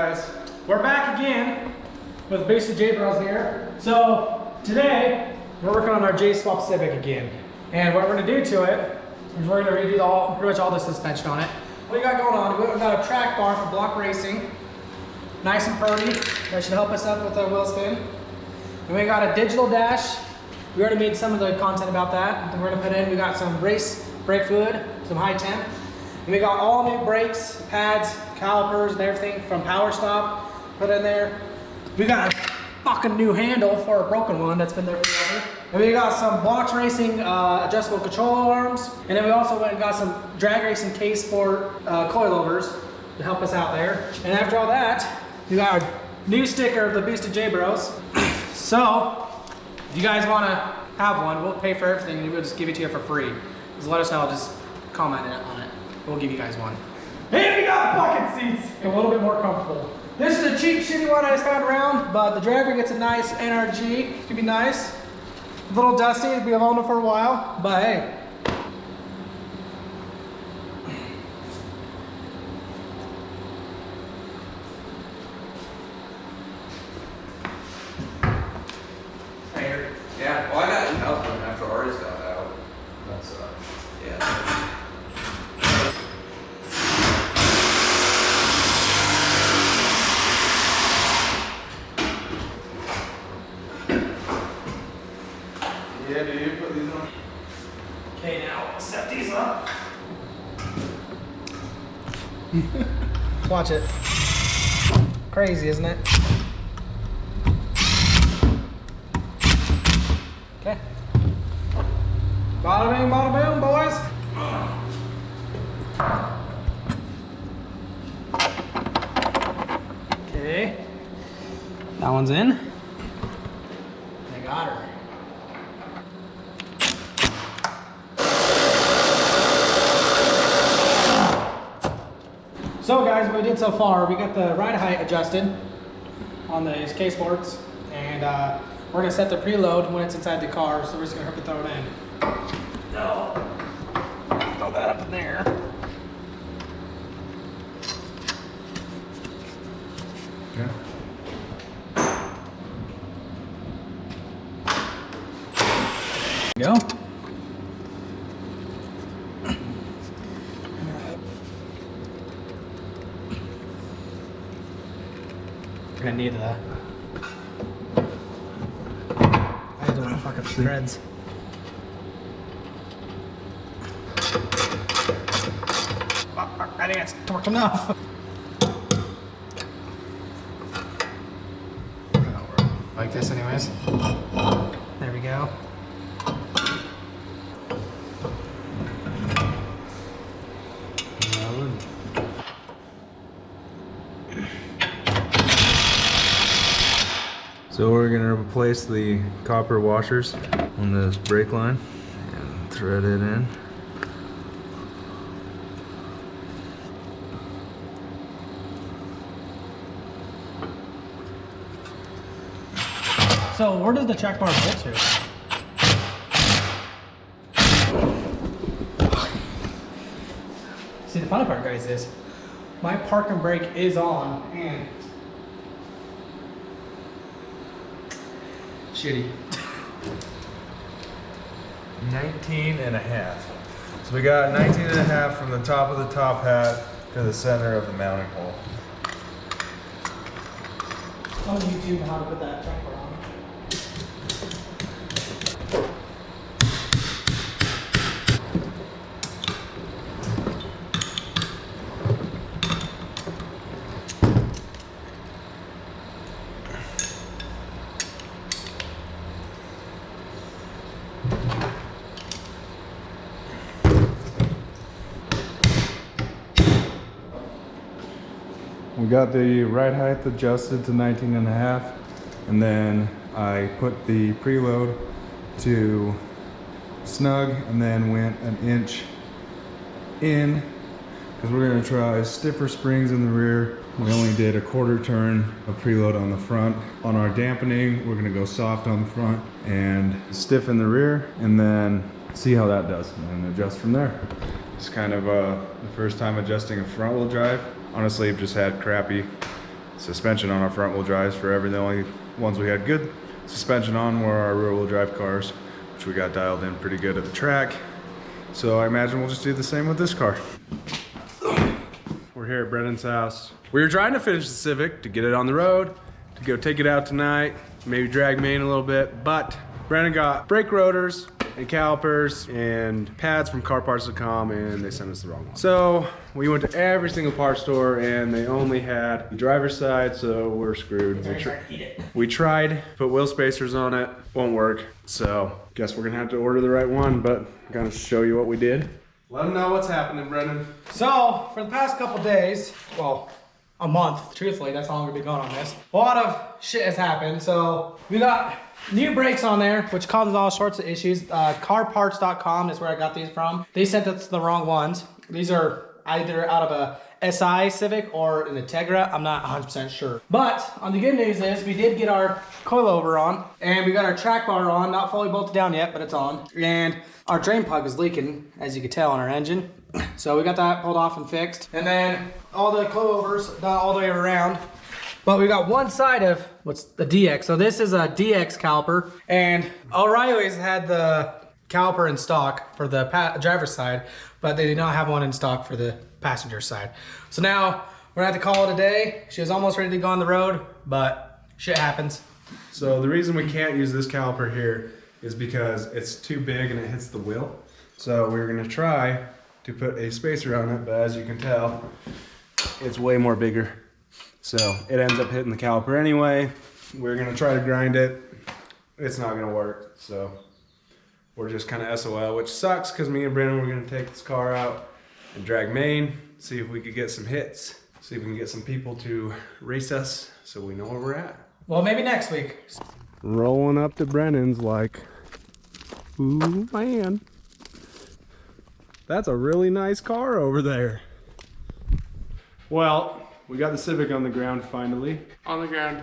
guys? We're back again with Boosted J-Bros here. So today we're working on our J-Swap Civic again. And what we're gonna do to it is we're gonna redo pretty much all the suspension on it. What we got going on, we've got a track bar for block racing. Nice and purdy. That should help us up with the wheel spin. And we got a digital dash. We already made some of the content about that. And we're gonna put in, we got some race brake fluid, some high temp. And we got all new brakes, pads, calipers, and everything from Power Stop put in there. We got a fucking new handle for a broken one that's been there forever. And we got some blocks racing adjustable control arms. And then we also went and got some drag racing case for coilovers to help us out there. And after all that, we got our new sticker of the Boosted J-Bros. So, if you guys want to have one, we'll pay for everything and we'll just give it to you for free. Just let us know, just comment on it. We'll give you guys one. And we got bucket seats, a little bit more comfortable. This is a cheap, shitty one I just found around, but the driver gets a nice NRG. It's gonna be nice. A little dusty, it'll be alone for a while, but hey. Yeah, well, I got an house one after Ari's got out. That's yeah. Yeah, do you put these on? Okay, now I'll set these up. Watch it. Crazy, isn't it? Okay. Bada bing, bada boom, boys. Okay. That one's in. I got her. So guys, what we did so far, we got the ride height adjusted on these case boards, and we're gonna set the preload when it's inside the car, so we're just gonna hook it, throw it in. No. Throw that up in there. Yeah. There you go. We're gonna need the I don't want to fuck up the threads. I think that's torqued enough. Like this anyways. There we go. So we're going to replace the copper washers on this brake line and thread it in. So where does the track bar bolt to? See, the funny part, guys, is my park and brake is on and shitty. 19.5. So we got 19.5 from the top of the top hat to the center of the mounting hole. On YouTube how to put that track bar on. We got the ride height adjusted to 19.5, and then I put the preload to snug and then went an inch in because we're going to try stiffer springs in the rear. We only did a quarter turn of preload on the front. On our dampening, we're going to go soft on the front and stiffen the rear and then see how that does and adjust from there. It's kind of the first time adjusting a front wheel drive. Honestly, I've just had crappy suspension on our front wheel drives forever. The only ones we had good suspension on were our rear wheel drive cars, which we got dialed in pretty good at the track. So I imagine we'll just do the same with this car. We're here at Brennan's house. We were trying to finish the Civic to get it on the road, to go take it out tonight, maybe drag main a little bit, but Brennan got brake rotors and calipers and pads from carparts.com, and they sent us the wrong one. So we went to every single parts store and they only had the driver's side, so we're screwed. We tried, put wheel spacers on it, won't work. So guess we're gonna have to order the right one, but I'm gonna show you what we did. Let them know what's happening, Brennan. So for the past couple days, well, a month, truthfully, that's how long we've been going on this. A lot of shit has happened. So we got new brakes on there, which causes all sorts of issues. Carparts.com is where I got these from. They sent us the wrong ones. These are either out of a SI Civic or an Integra. I'm not 100% sure. But on the good news is we did get our coilover on and we got our track bar on, not fully bolted down yet, but it's on. And our drain plug is leaking, as you can tell on our engine. So we got that pulled off and fixed. And then all the coilovers done all the way around. But we got one side of what's the DX. So this is a DX caliper, and O'Reilly's had the caliper in stock for the driver's side, but they did not have one in stock for the passenger side. So now we're gonna have to call it a day. She was almost ready to go on the road, but shit happens. So the reason we can't use this caliper here is because it's too big and it hits the wheel. So we were gonna try to put a spacer on it, but as you can tell, it's way more bigger. So it ends up hitting the caliper anyway. We're gonna try to grind it. It's not gonna work. So we're just kind of SOL, which sucks because me and Brandon were gonna take this car out and drag main, see if we could get some hits, see if we can get some people to race us so we know where we're at. Well, maybe next week. Rolling up to Brennan's like, ooh man, that's a really nice car over there. Well, we got the Civic on the ground finally. On the ground.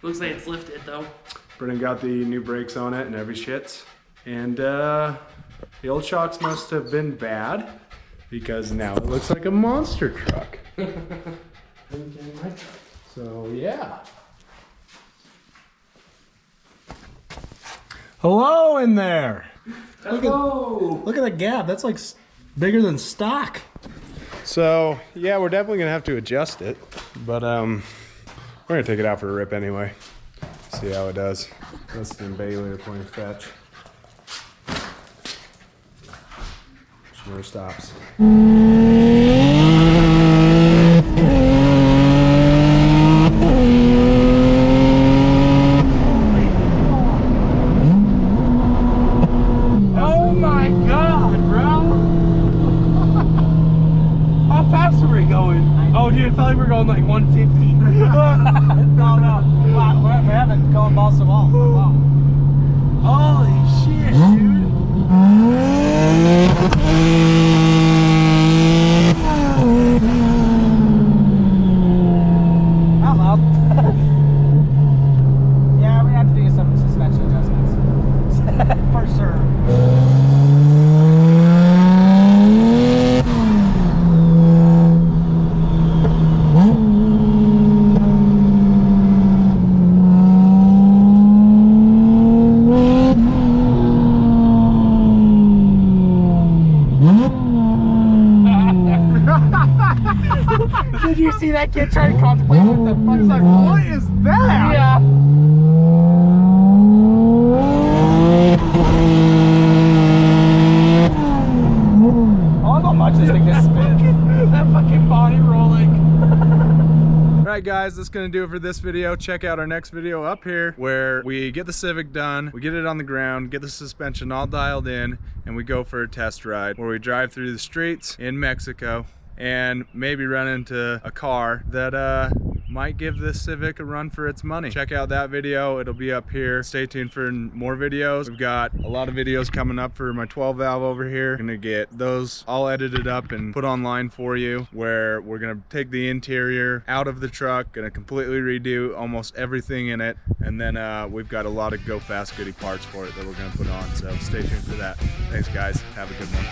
Looks like it's lifted though. Brennan got the new brakes on it and every shit. And the old shocks must have been bad because now it looks like a monster truck. So yeah. Hello in there. Hello. Look at the gap. That's like bigger than stock. So yeah, we're definitely gonna have to adjust it, but we're gonna take it out for a rip anyway. See how it does. Dustin and Bailey are playing fetch. She never stops. Oh my god, bro! How fast are we going? Oh dude, it felt like we're going like 150. No. Wow, we haven't gone balls to wall. So wow. Holy shit, dude! How loud? Yeah, we have to do some suspension adjustments. For sure. Did you see that kid try to contemplate what the fuck? He's like, what is that? Yeah. I don't know how much this thing just spins. That fucking body rolling. Alright guys, that's gonna do it for this video. Check out our next video up here where we get the Civic done, we get it on the ground, get the suspension all dialed in, and we go for a test ride where we drive through the streets in Mexico and maybe run into a car that might give this Civic a run for its money. Check out that video, it'll be up here. Stay tuned for more videos. We've got a lot of videos coming up for my 12 valve over here. Gonna get those all edited up and put online for you, where we're gonna take the interior out of the truck, gonna completely redo almost everything in it, and then we've got a lot of go fast goodie parts for it that we're gonna put on, so stay tuned for that. Thanks guys, have a good one.